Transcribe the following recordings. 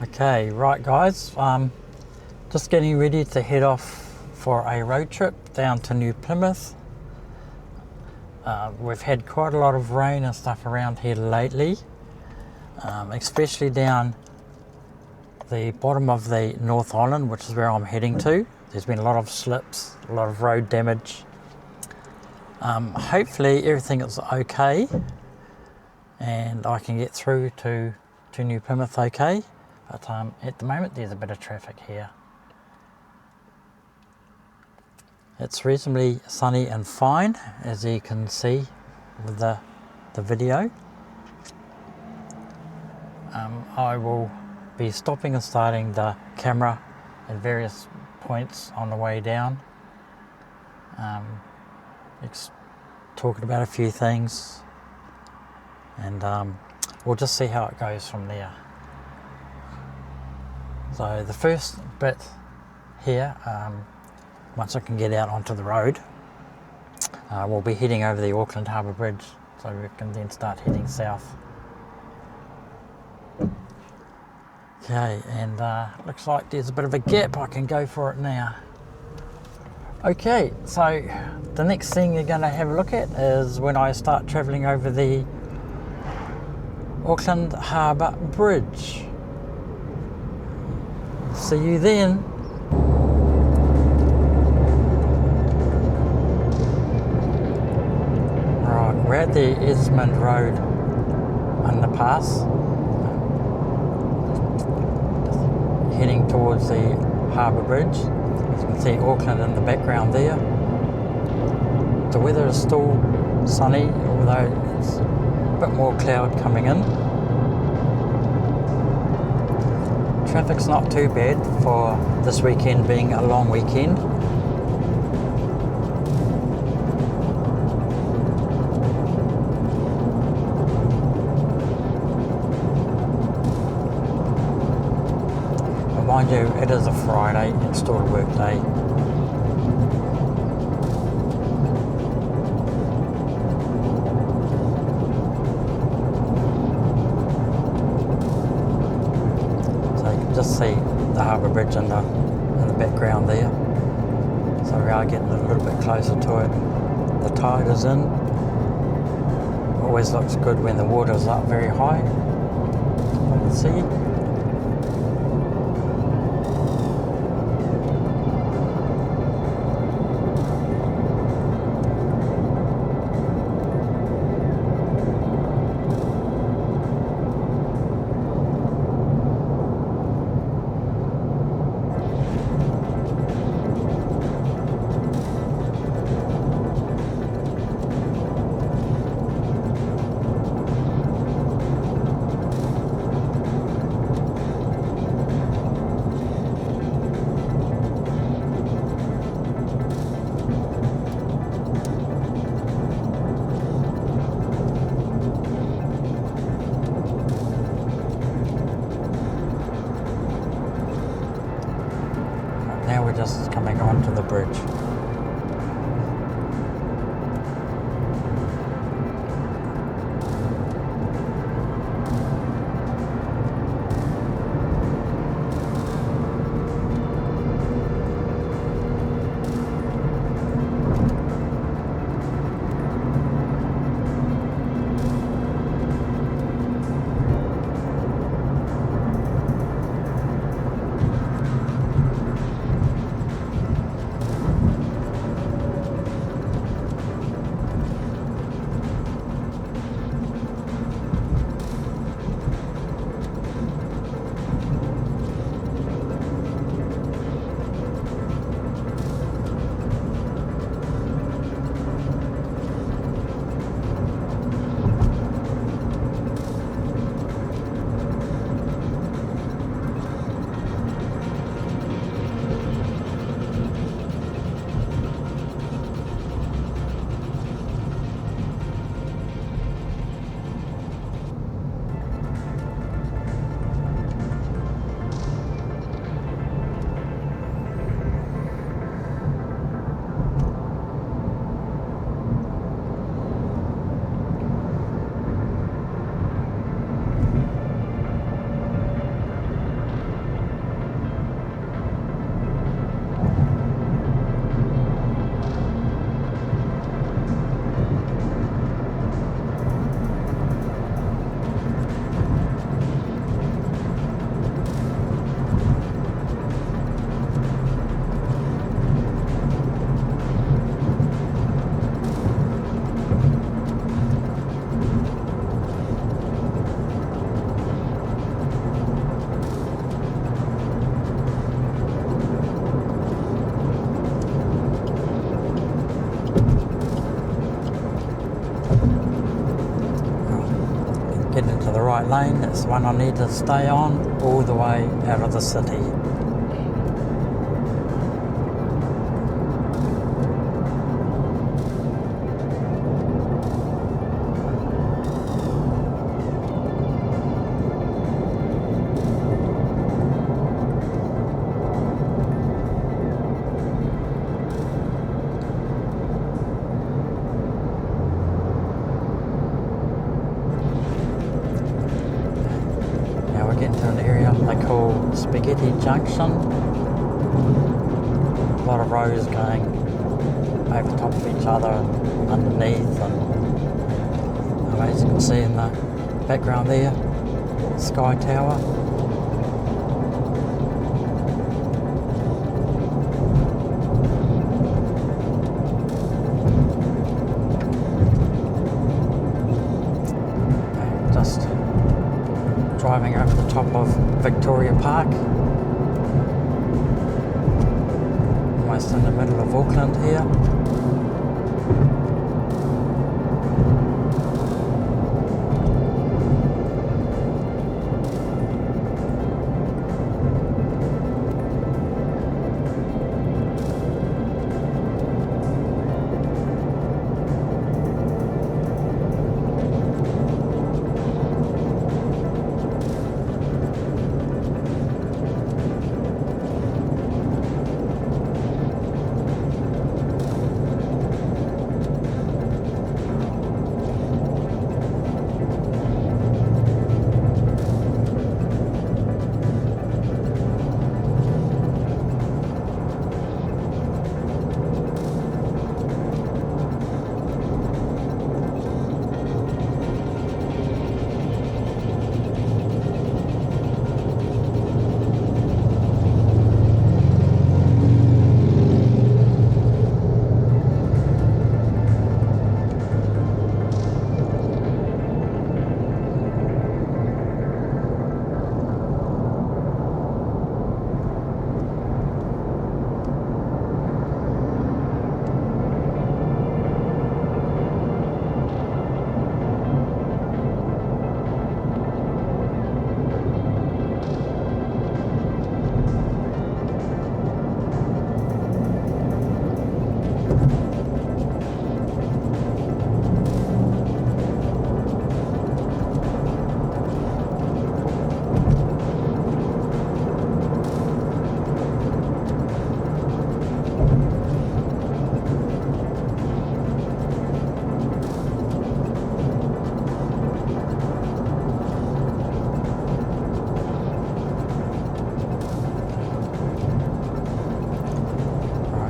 Okay, right guys, just getting ready to head off for a road trip down to New Plymouth. We've had quite a lot of rain and stuff around here lately, especially down the bottom of the North Island, which is where I'm heading to. There's been a lot of slips, a lot of road damage. Hopefully everything is okay and I can get through to New Plymouth okay. But at the moment there's a bit of traffic here. It's reasonably sunny and fine, as you can see with the video. I will be stopping and starting the camera at various points on the way down, talking about a few things, and we'll just see how it goes from there. So the first bit here, once I can get out onto the road, we'll be heading over the Auckland Harbour Bridge, so we can then start heading south. Okay, and looks like there's a bit of a gap. I can go for it now. Okay, so the next thing you're going to have a look at is when I start travelling over the Auckland Harbour Bridge. See you then. Right, we're at the Esmond Road underpass, heading towards the Harbour Bridge. As you can see Auckland in the background there. The weather is still sunny, although it's a bit more cloud coming in. Traffic's not too bad for this weekend being a long weekend. But mind you, it is a Friday, it's still a work day. Just see the Harbour Bridge in the background there. So we are getting a little bit closer to it. The tide is in. Always looks good when the water is up very high. You can see. Now we're just coming onto the bridge. right lane. That's the one I need to stay on all the way out of the city. Into an area they call Spaghetti Junction. A lot of roads going over top of each other and underneath, and as you can see in the background there, Sky Tower. Just driving over the top of Victoria Park. Almost in the middle of Auckland here.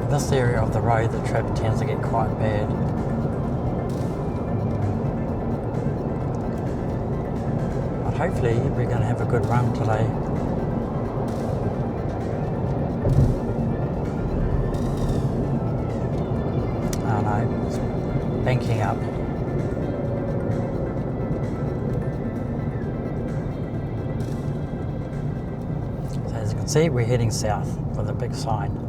This area of the road, the traffic tends to get quite bad. But hopefully we're going to have a good run today. Oh no, it's banking up. So as you can see, we're heading south with a big sign.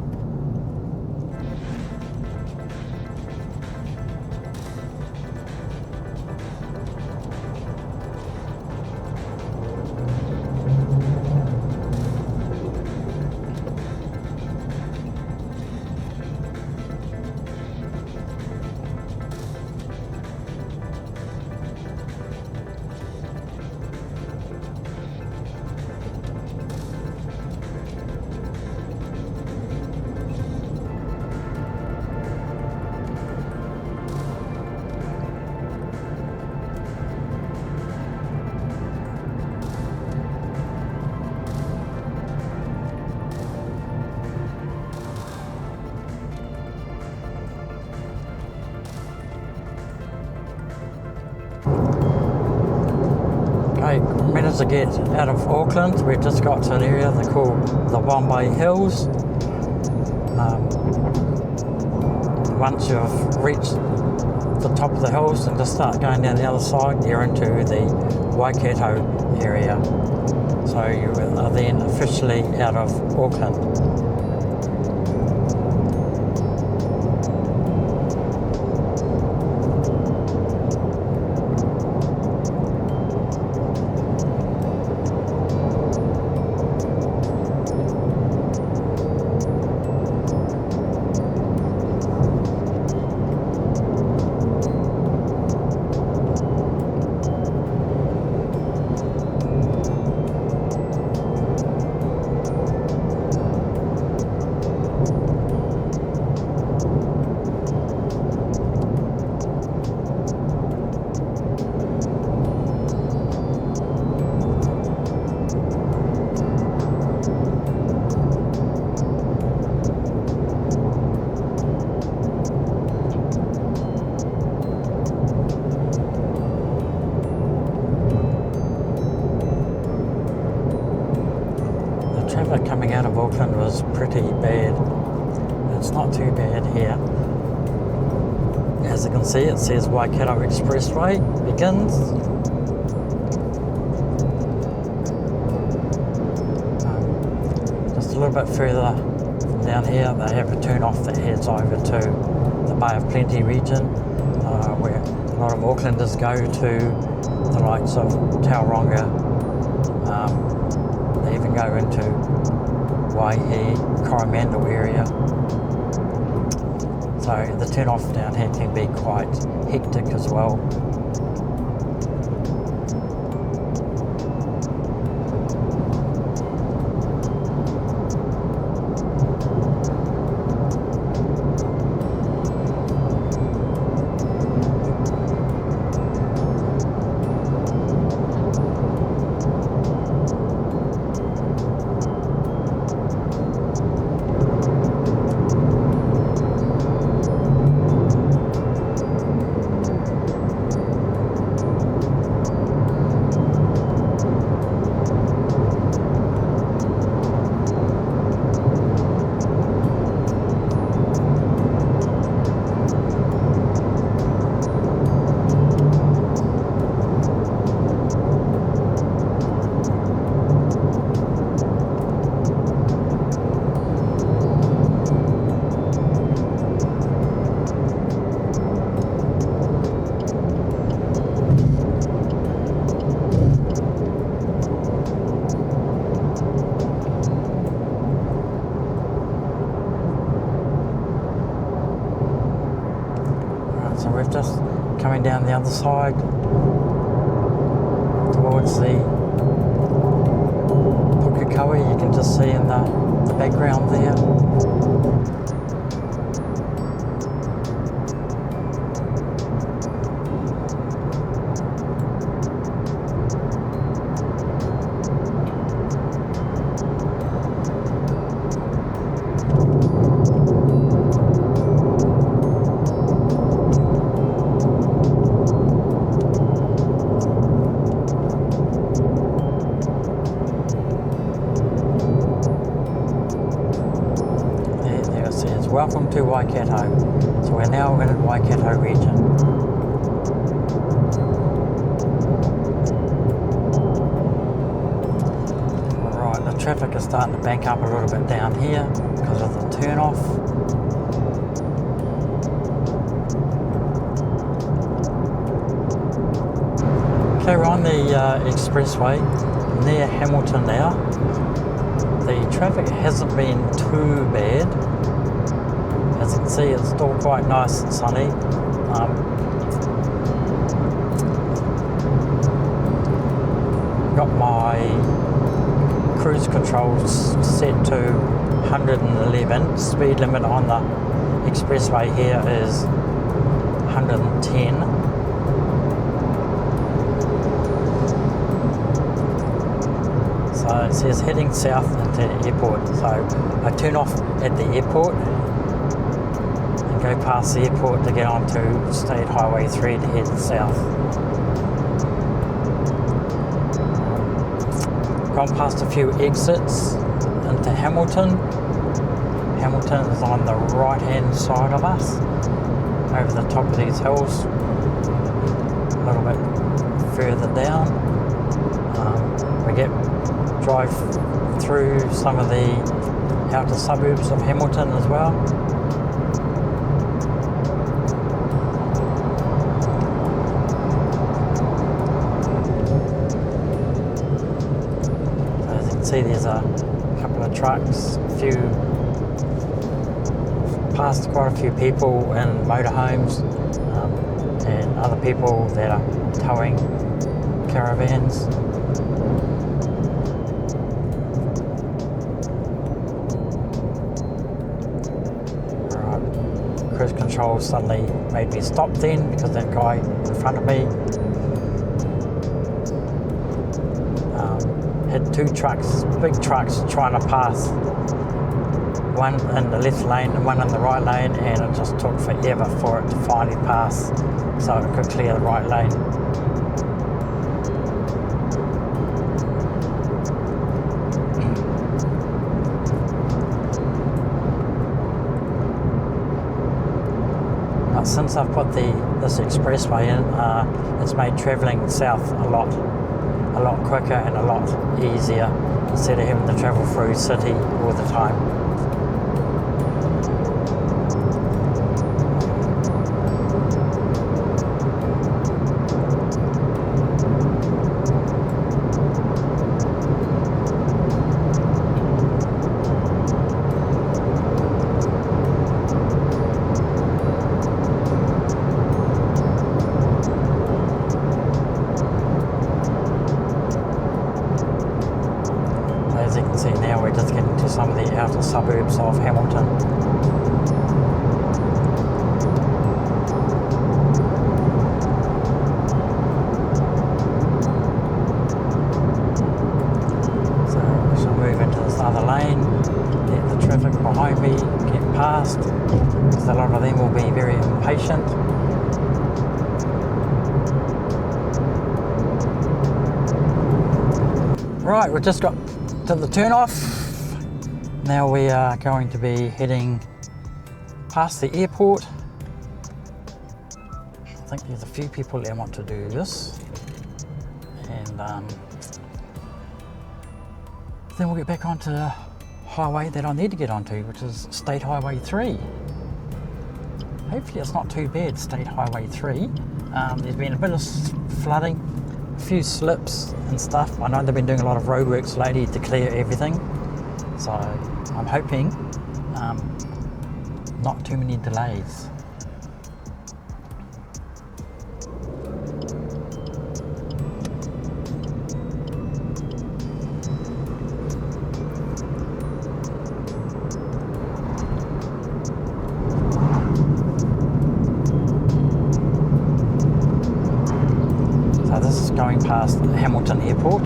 Minutes to get out of Auckland, we've just got to an area they call the Bombay Hills. Once you've reached the top of the hills and just start going down the other side, you're into the Waikato area. So you are then officially out of Auckland. traffic coming out of Auckland was pretty bad. It's not too bad here. As you can see, it says Waikato Expressway begins. Just a little bit further from down here, they have a turn off that heads over to the Bay of Plenty region, where a lot of Aucklanders go to the likes of Tauranga. They even go into Waihi, Coromandel area. So the turn off down here can be quite hectic as well. So we're just coming down the other side towards the Pukekohe. You can just see in the background there. Welcome to Waikato. So we're now in the Waikato region. Alright, the traffic is starting to bank up a little bit down here because of the turn off. Okay, we're on the expressway near Hamilton now. The traffic hasn't been too bad. As you can see, it's still quite nice and sunny. Got my cruise controls set to 111. Speed limit on the expressway here is 110. So it says heading south into the airport. So I turn off at the airport, go past the airport to get onto State Highway 3 to head south. Gone past a few exits into Hamilton. Hamilton is on the right hand side of us, over the top of these hills, a little bit further down. We drive through some of the outer suburbs of Hamilton as well. See, there's a couple of trucks, past quite a few people in motorhomes, and other people that are towing caravans. Alright, cruise control suddenly made me stop then because that guy in front of me had two trucks, big trucks, trying to pass, one in the left lane and one in the right lane, and it just took forever for it to finally pass so it could clear the right lane. since I've put this expressway in, it's made travelling south a lot quicker and a lot easier instead of having to travel through city all the time. As you can see now, we're just getting to some of the outer suburbs of Hamilton. So I shall move into this other lane, let the traffic behind me get past, because a lot of them will be very impatient. Right, we've just got to the turn off. Now we are going to be heading past the airport. I think there's a few people that want to do this, and then we'll get back onto the highway that I need to get onto, which is State Highway 3. Hopefully it's not too bad, State Highway 3. There's been a bit of flooding, a few slips and stuff. I know they've been doing a lot of roadworks lately to clear everything, so I'm hoping not too many delays. So this is going past Hamilton Airport.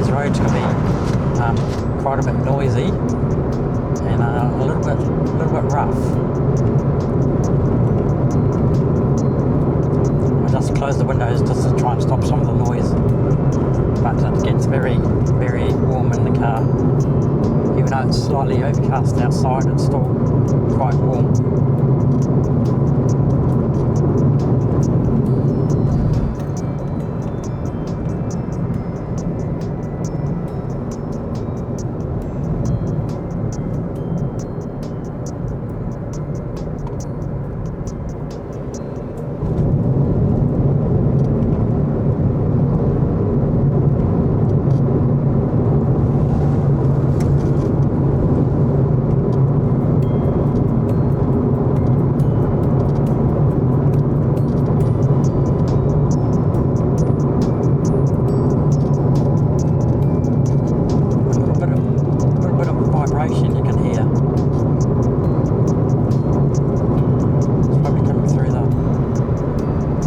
Roads can be quite a bit noisy and a little bit rough. I just closed the windows just to try and stop some of the noise, but it gets very, very warm in the car. Even though it's slightly overcast outside, it's still quite warm. You can hear. It's probably coming through the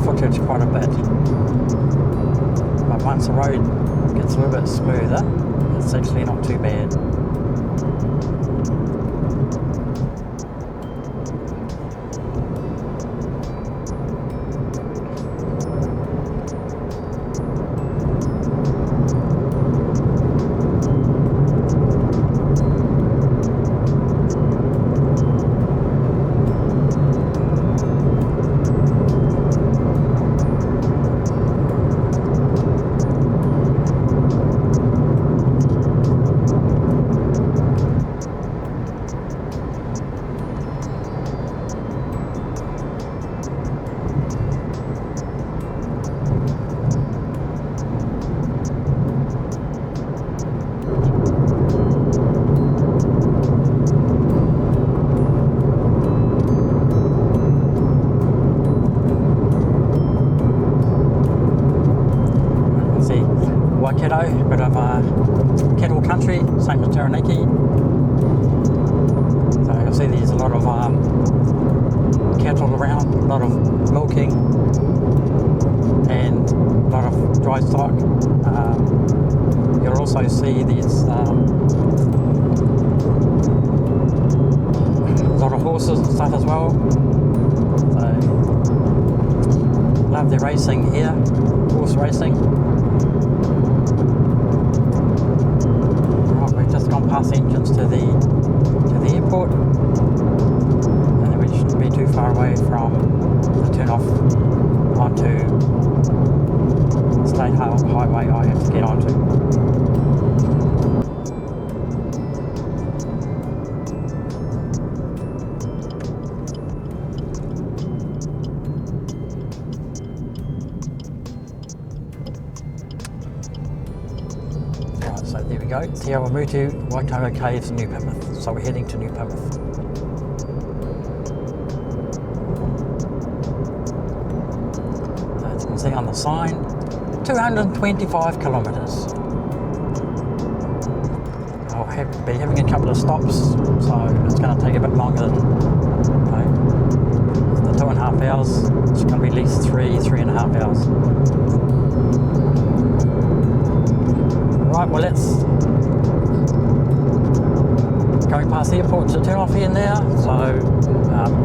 footage quite a bit. But once the road gets a little bit smoother, it's actually not too bad. Waikato, bit of cattle country, same as Taranaki. So you'll see there's a lot of cattle around, a lot of milking, and dry stock. You'll also see there's a lot of horses and stuff as well. So, love their racing here, horse racing. Right, we've just gone past the entrance to the airport, and then we shouldn't be too far away from the turn off onto State Highway I have to get onto. Right, so there we go. Te Awamutu, Waitoa Caves, New Plymouth. So we're heading to New Plymouth. As you can see on the sign, 225 kilometres. I'll be having a couple of stops, so it's going to take a bit longer than the 2.5 hours. It's going to be at least 3.5 hours. Right, well, let's going past the airport to turn off here now, so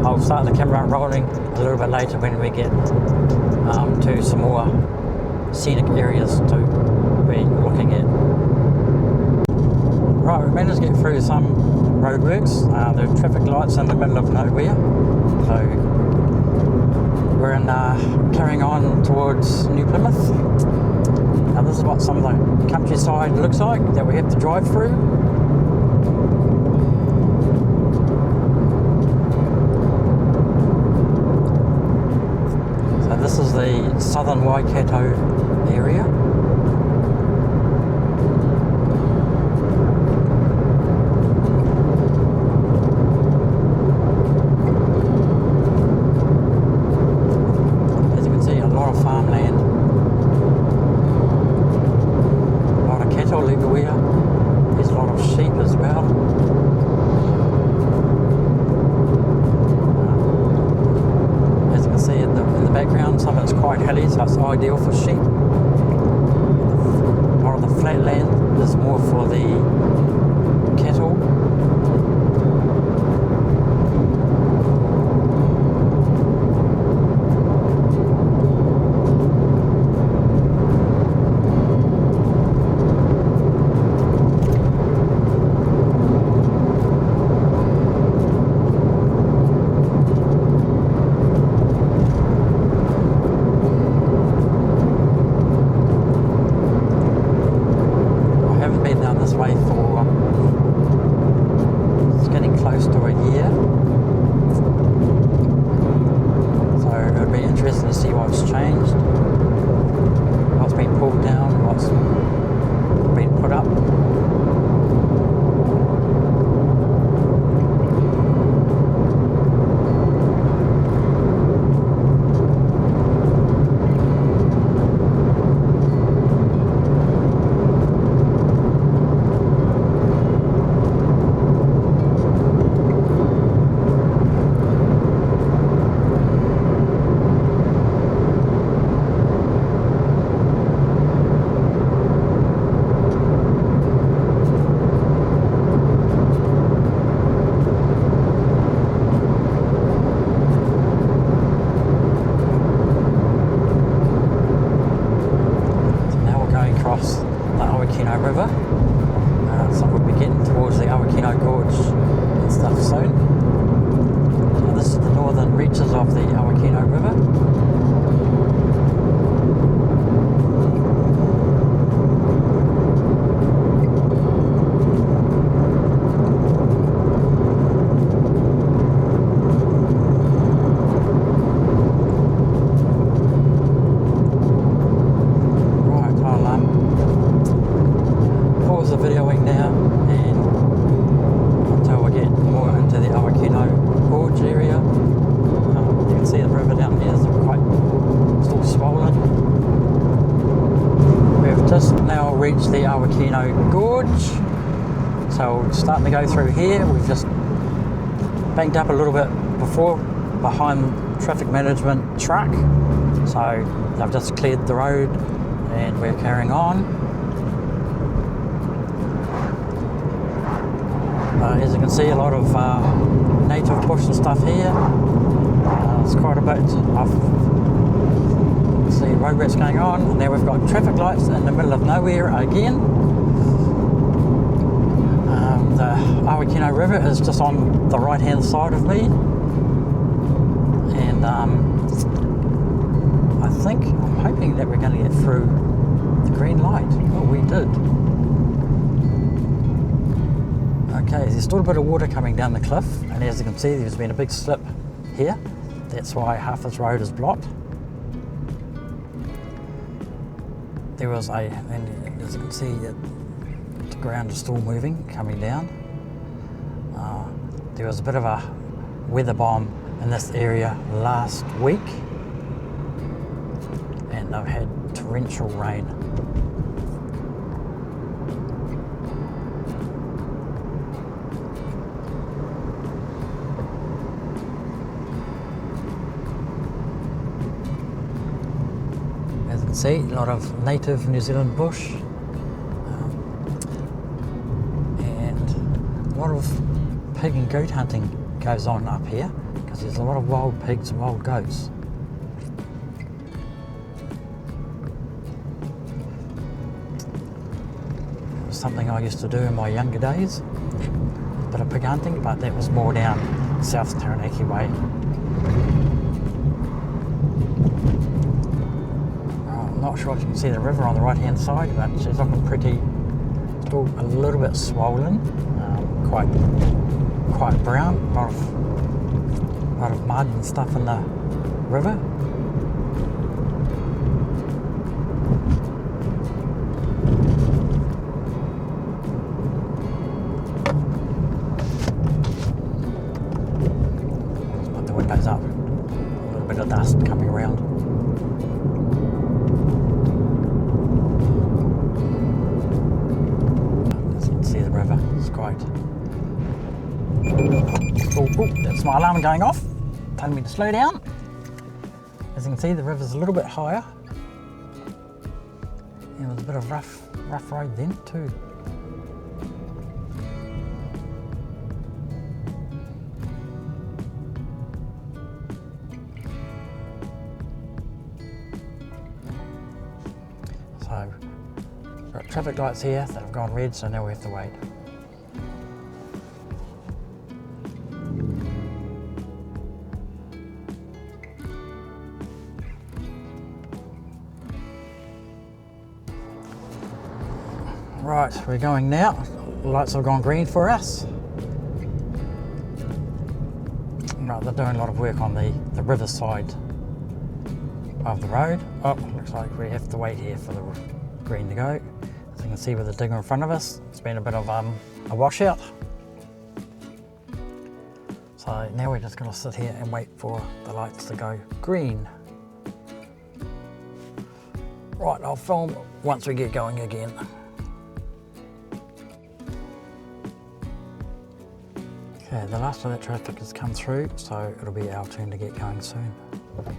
I'll start the camera rolling a little bit later when we get to some more scenic areas to be looking at. Right, we managed to get through some roadworks. There are traffic lights in the middle of nowhere, so we're carrying on towards New Plymouth. Now this is what some of the countryside looks like that we have to drive through. So this is the southern Waikato area. As you can see, a lot of farmland. Everywhere. There's a lot of sheep as well. As you can see in the background, some of it's quite hilly, so it's ideal for sheep. A lot of the flat land is more for the cattle. River, so we'll be getting towards the Awakino Gorge and stuff soon. So this is the northern reaches of the Awakino River. Videoing now, and until we get more into the Awakino Gorge area. You can see the river down here is quite still swollen. We've just now reached the Awakino Gorge, so we're starting to go through here. We've just banked up a little bit before behind traffic management truck, so they've just cleared the road And we're carrying on. As you can see, a lot of native bush and stuff here. It's quite a bit of roadworks going on. And now we've got traffic lights in the middle of nowhere again. The Awakino River is just on the right hand side of me. And I'm hoping that we're going to get through the green light. Oh, we did. Okay, there's still a bit of water coming down the cliff, and as you can see, there's been a big slip here. That's why half this road is blocked. There was and as you can see, the ground is still moving, coming down. There was a bit of a weather bomb in this area last week, and I've had torrential rain. As you can see, a lot of native New Zealand bush, and a lot of pig and goat hunting goes on up here because there's a lot of wild pigs and wild goats. It was something I used to do in my younger days, a bit of pig hunting, but that was more down South Taranaki way. I'm not sure if you can see the river on the right hand side, but she's looking pretty, still a little bit swollen, quite brown, a lot of mud and stuff in the river. Let's put the windows up, a little bit of dust coming around. As you can see the river, it's quite... Oh, that's my alarm going off, telling me to slow down. As you can see, the river's a little bit higher. And there's a bit of rough road then too. So, we've got traffic lights here that have gone red, so now we have to wait. Right, we're going now. The lights have gone green for us. Right, they're doing a lot of work on the river side of the road. Oh, looks like we have to wait here for the green to go. As you can see with the digger in front of us, it's been a bit of a washout. So now we're just going to sit here and wait for the lights to go green. Right, I'll film once we get going again. Okay, the last of that traffic has come through, so it'll be our turn to get going soon.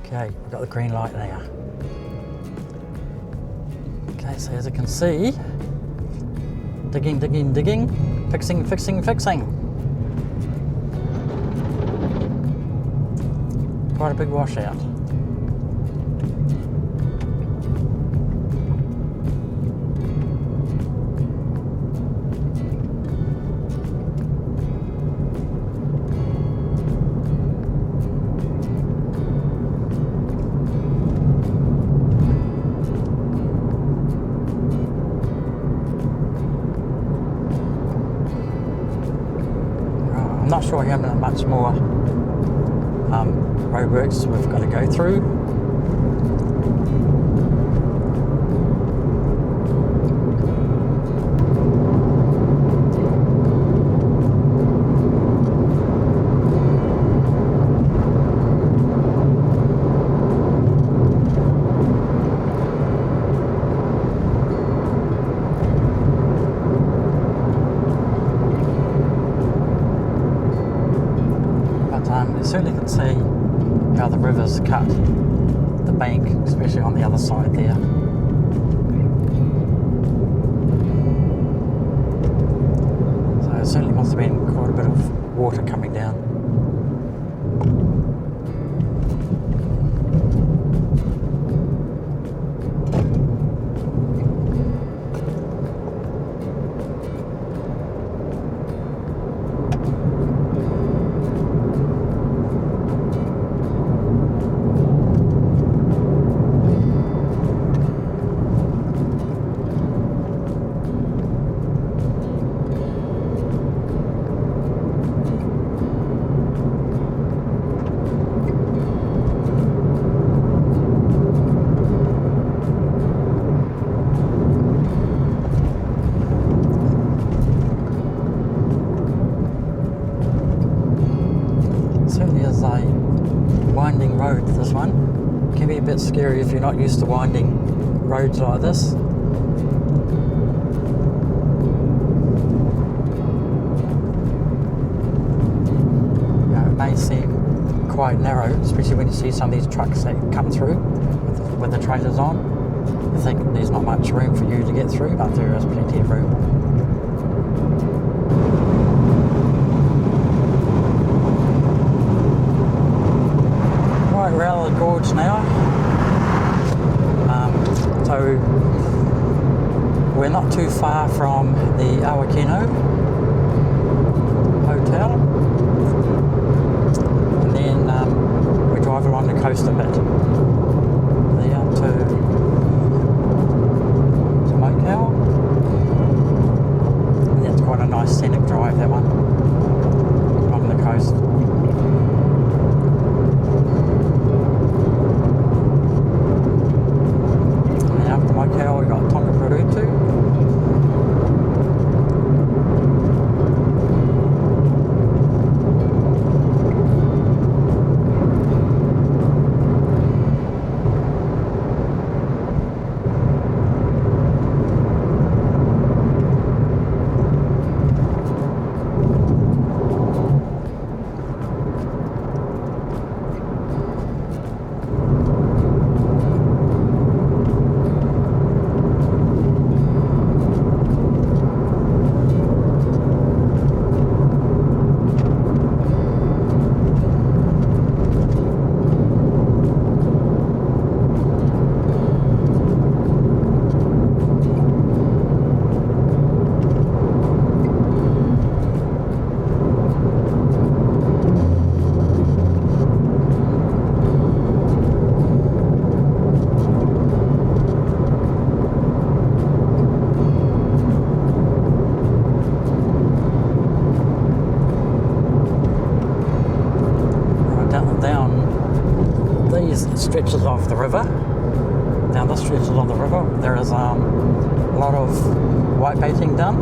Okay, we've got the green light now. Okay, so as you can see, digging, fixing. Quite a big washout. I'm not sure how much more roadworks we've got to go through. You certainly can see how the river's cut the bank, especially on the other side there. must have been quite a bit of water coming down. Winding road, this one can be a bit scary if you're not used to winding roads like this. It may seem quite narrow, especially when you see some of these trucks that come through with the trailers on. You think there's not much room for you to get through, but there is plenty of room. We're out of the gorge now, so we're not too far from the Awakeno Hotel, and then we drive along the coast a bit there to Mokel, and that's quite a nice scenic drive, that one, along the coast. Mokel, we got Tonga Perutu. Stretches of the river. Down the stretches of the river, there is a lot of white baiting done,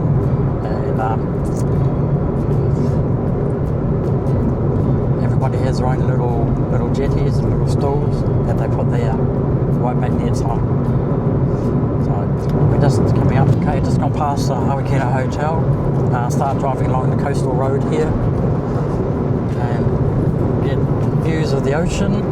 and everybody has their own little jetties and little stalls that they put their white bait nets on. So we're just coming up, okay, just gone past the Awakeno Hotel, start driving along the coastal road here, and get views of the ocean.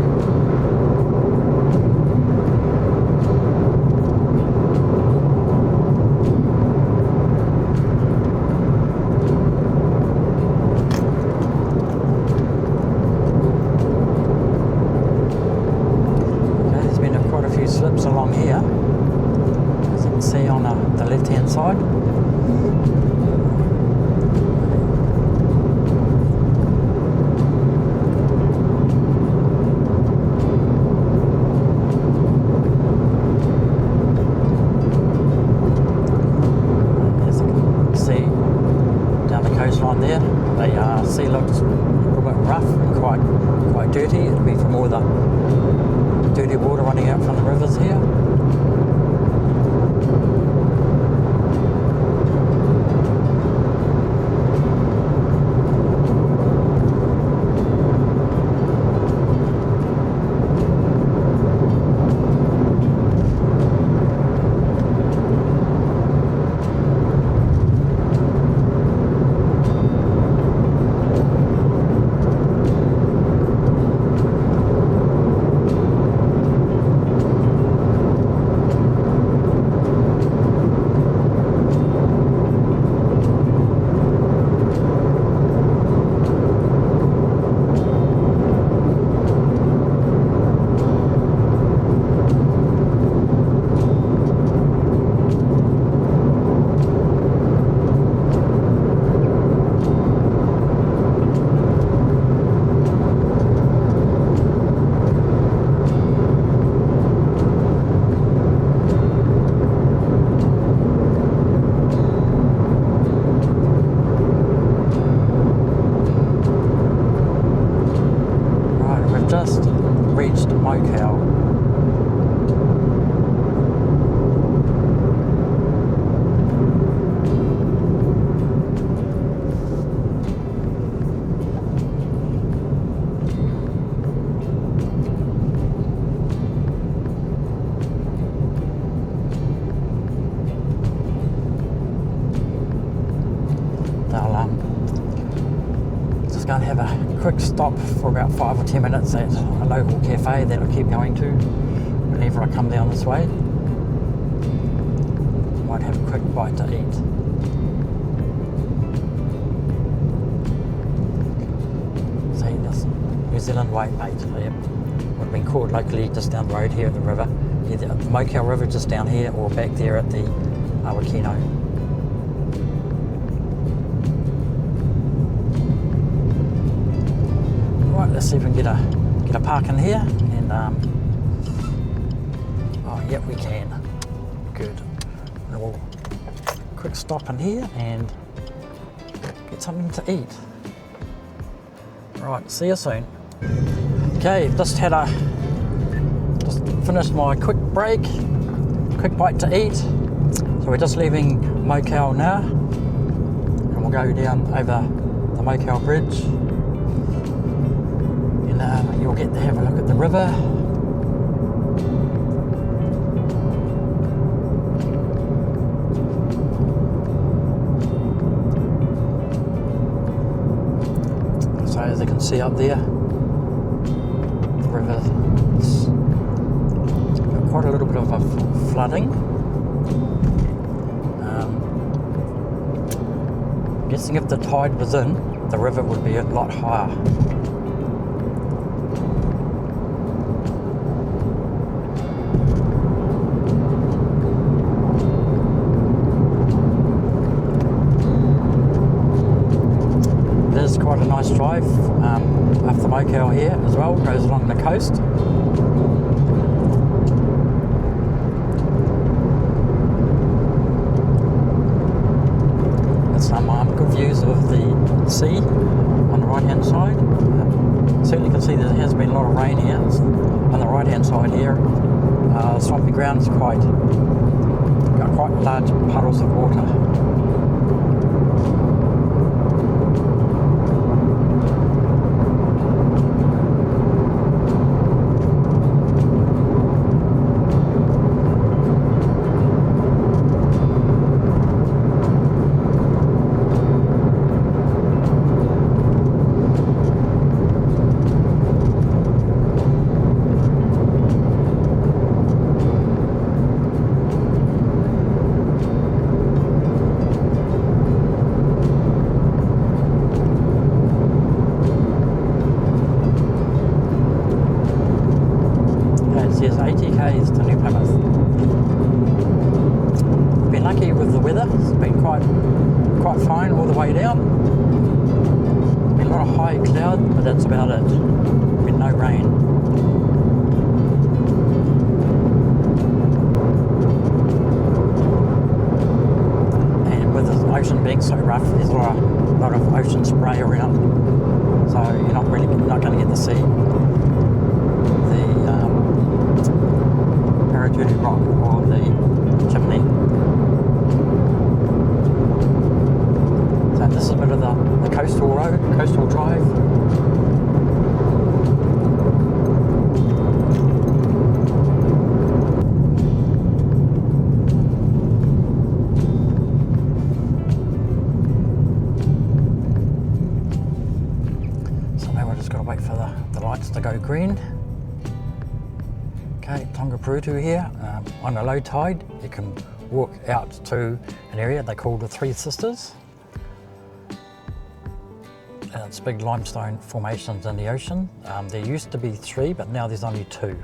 Slips along here, as you can see on the left hand side. As you can see down the coastline there, the sea looks a little bit rough and quite dirty. It'll be from all the dirty water running out from the rivers here. Mokau. Just going to have a quick stop for about 5 or 10 minutes at a local cafe that I'll keep going to whenever I come down this way. Might have a quick bite to eat. See, this New Zealand whitebait. Yep. Would have been caught locally just down the road here at the river. Either at the Mokau River just down here or back there at the Awakino. Right, let's see if we can get a park in here, and oh yep, we can. Good. And we'll quick stop in here and get something to eat. Right, see you soon. Okay, just finished my quick break, quick bite to eat. So we're just leaving Mokau now, and we'll go down over the Mokau Bridge. You'll get to have a look at the river. So as you can see up there, the river's got quite a little bit of a flooding. I'm guessing if the tide was in, the river would be a lot higher. Quite a nice drive up the Mokau here as well, goes along the coast. There's some good views of the sea on the right hand side. Certainly can see there has been a lot of rain here. It's on the right hand side here. Swampy ground's got quite large puddles of water. Yes, 80 k's to New Plymouth. Been lucky with the weather. It's been quite fine all the way down. Been a lot of high cloud, but that's about it. Been no rain. And with the ocean being so rough, there's a lot of ocean spray around, so you're not going to get to see Parachuting rock or the chimney. So this is a bit of the coastal road, coastal drive. So now we've just got to wait for the lights to go green. Okay, Tongapurutu here. On a low tide, you can walk out to an area they call the Three Sisters. It's big limestone formations in the ocean. There used to be 3, but now there's only 2.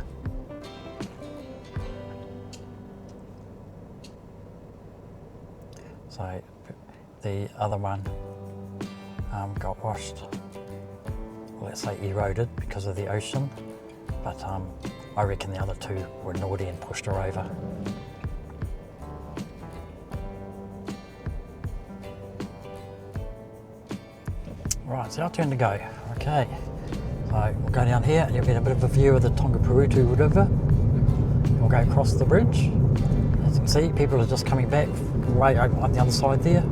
So the other one got washed, let's say eroded because of the ocean, but I reckon the other 2 were naughty and pushed her over. Right, it's our turn to go. Okay, So we'll go down here and you'll get a bit of a view of the Tongapurutu River. We'll go across the bridge. As you can see, people are just coming back right on the other side there.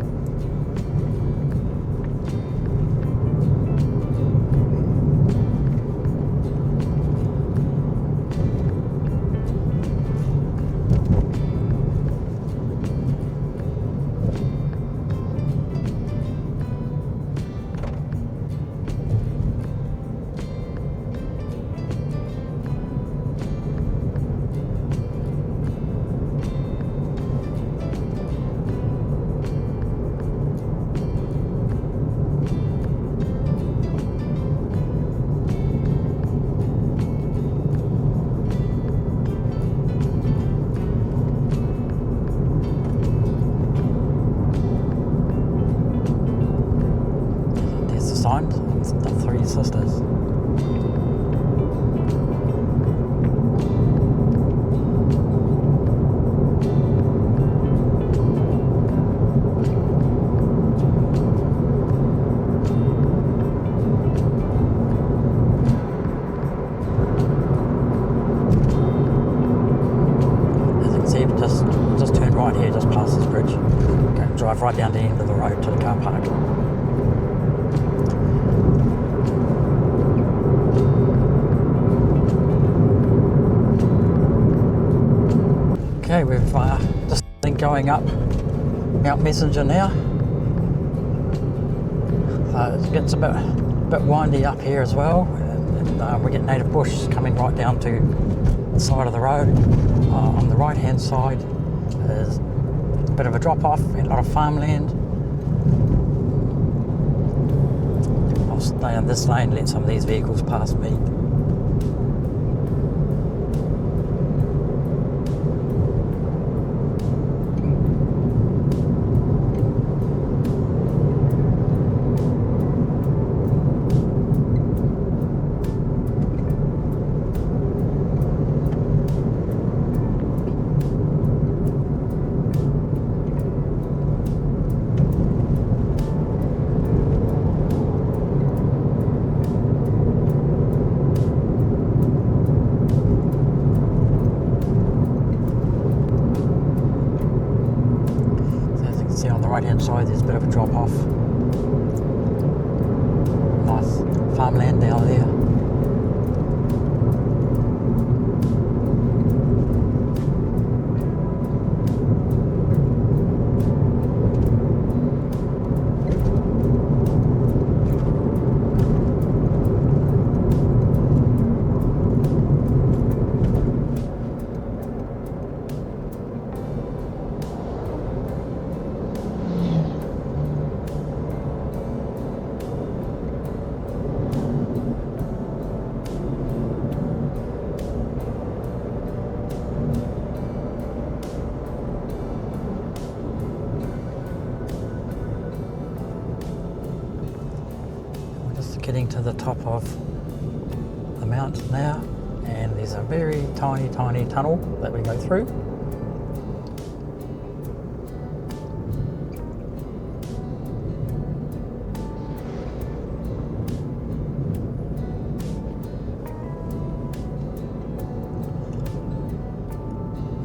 The Three Sisters. As you can see, just turn right here, just past this bridge. Okay, drive right down the end of the road to the car park. Okay, we've just been going up Mount Messenger now. So it gets a bit windy up here as well, and we get native bush coming right down to the side of the road. On the right hand side is a bit of a drop off and a lot of farmland. I'll stay on this lane, let some of these vehicles pass me. See on the right hand side there's a bit of a drop off. Nice farmland down there. Getting to the top of the mountain now, and there's a very tiny tunnel that we go through.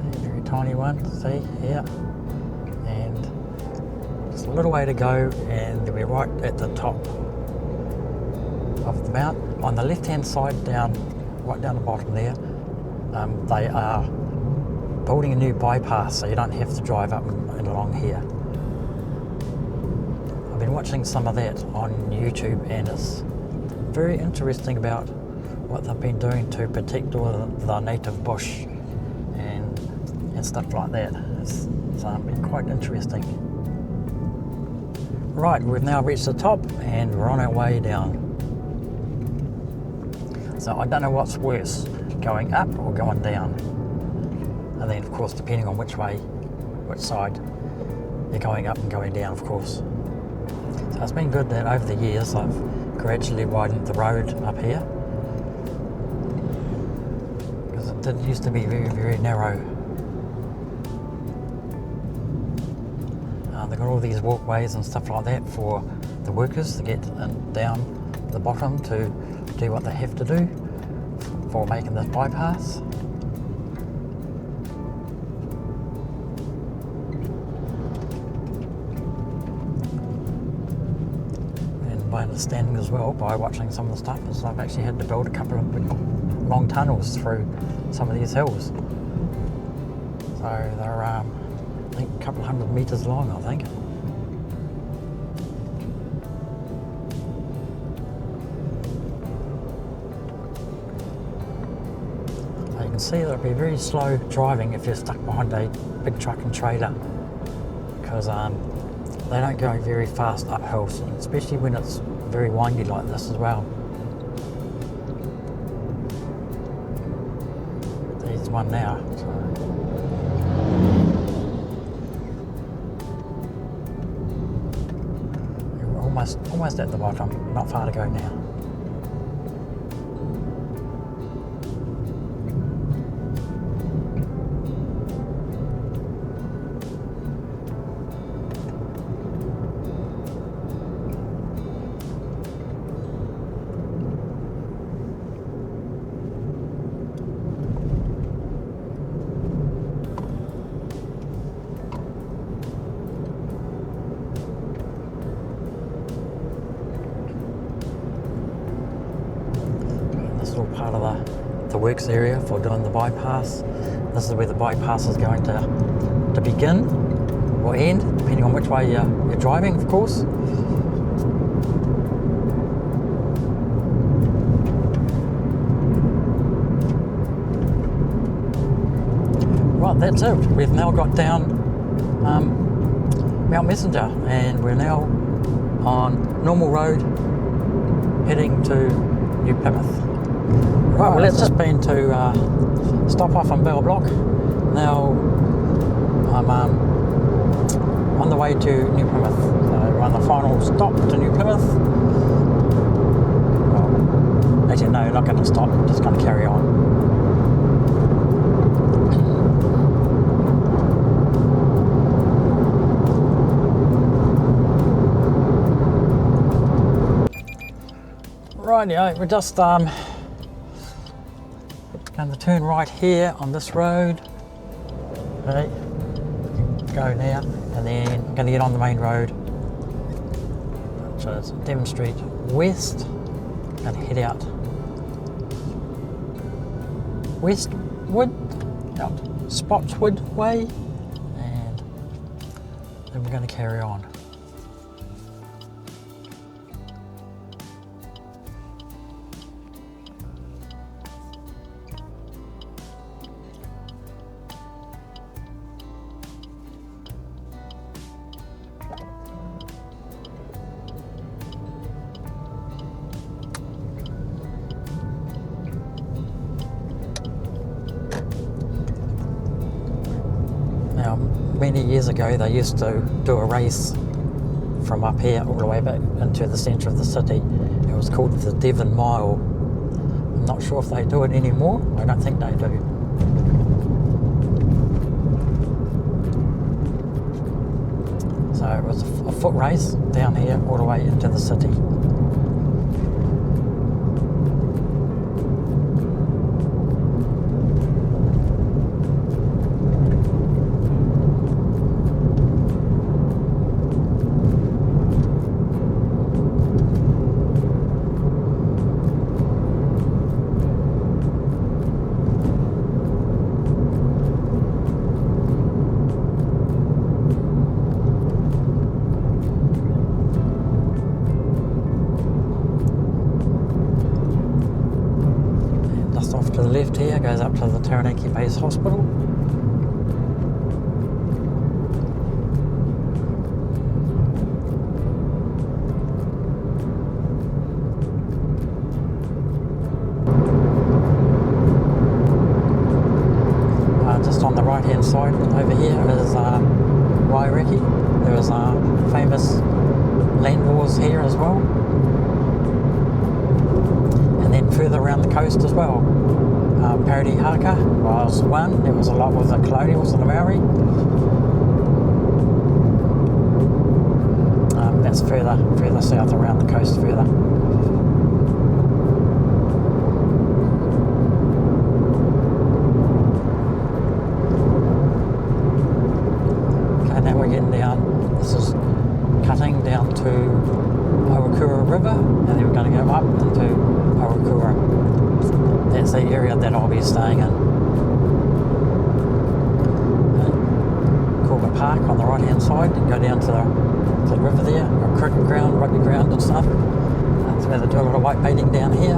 A very tiny one, see here, and just a little way to go and we're right at the top of the mount. On the left hand side, right down the bottom there, they are building a new bypass, so you don't have to drive up and along here. I've been watching some of that on YouTube, and it's very interesting about what they've been doing to protect all the native bush and stuff like that. It's been quite interesting. Right, we've now reached the top and we're on our way down. So I don't know what's worse, going up or going down. And then of course depending on which side you're going up and going down, of course. So it's been good that over the years I've gradually widened the road up here, because it did used to be very, very narrow. They've got all these walkways and stuff like that for the workers to get down the bottom to do what they have to do for making this bypass. And my understanding as well, by watching some of the stuff, is they've actually had to build a couple of big, long tunnels through some of these hills. So they're, I think, a couple of 100 metres long, I think. You can see that it'll be very slow driving if you're stuck behind a big truck and trailer, because they don't go very fast up hills, especially when it's very windy like this as well. There's one now. You're almost at the bottom, not far to go now. Little part of the works area for doing the bypass. This is where the bypass is going to begin or end, depending on which way you're driving, of course. Right, that's it. We've now got down Mount Messenger, and we're now on normal road heading to New Plymouth. Right, well, it's just been to stop off on Bell Block. Now I'm on the way to New Plymouth. So we're on the final stop to New Plymouth. Well, actually, no, not going to stop, just going to carry on. Right, yeah, we're just going to turn right here on this road. Okay, go now, and then I'm going to get on the main road, which is Devon Street West, and head out Westwood, out Spotswood Way, and then we're going to carry on. Now, many years ago, they used to do a race from up here all the way back into the centre of the city. It was called the Devon Mile. I'm not sure if they do it anymore. I don't think they do. So it was a foot race down here all the way into the city. To the left here goes up to the Taranaki Base Hospital. Just on the right hand side over here is Wairiki. There was famous land wars here as well. And then further around the coast as well. Parody Haka was one. There was a lot with the colonials and the Maori. That's further south around the coast further. that's the area that I'll be staying in. Corba Park on the right hand side, and go down to the river there, got cricket ground, rugby ground and stuff. That's where they do a lot of white baiting down here.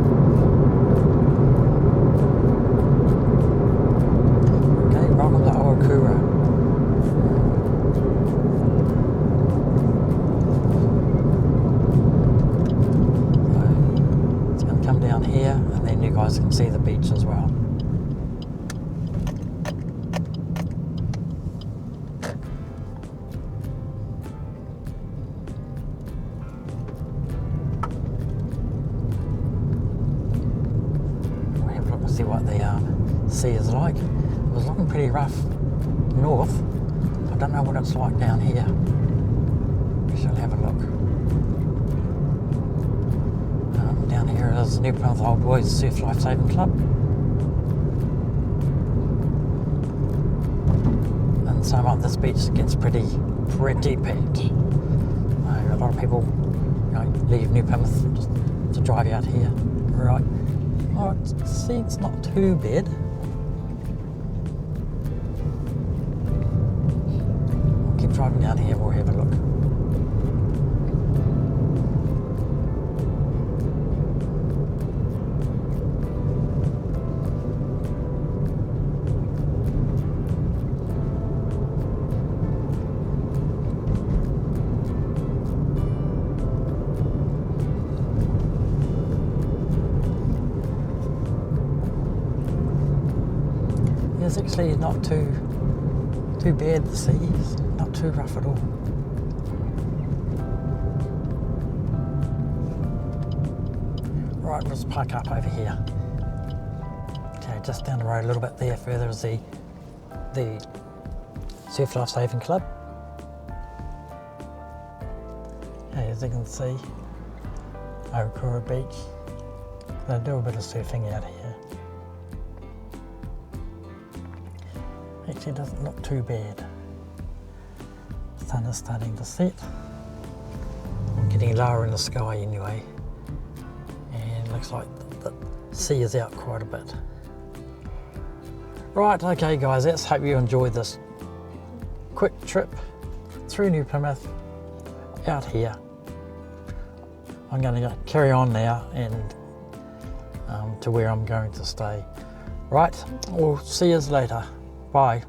Okay, welcome to Ohakura. So, it's going to come down here, and then you guys can see the beach as well. See what the sea is like. It was looking pretty rough north. I don't know what it's like down here. We shall have a look. Down here is New Plymouth Old Boys Surf Life Saving Club. And some of this beach gets pretty packed. A lot of people, leave New Plymouth just to drive out here. Right. Oh, see, it's not too bad. We'll keep driving down here, we'll have a look. It's actually not too bad, the seas, not too rough at all. Right, let's park up over here. Okay, just down the road a little bit there further is the Surf Life Saving Club. Okay, as you can see, Ohakura Beach. They do a bit of surfing out here. Actually doesn't look too bad. The sun is starting to set. I'm getting lower in the sky anyway. And it looks like the sea is out quite a bit. Right, okay guys, let's hope you enjoyed this quick trip through New Plymouth out here. I'm going to carry on now and to where I'm going to stay. Right, we'll see you later. Bye.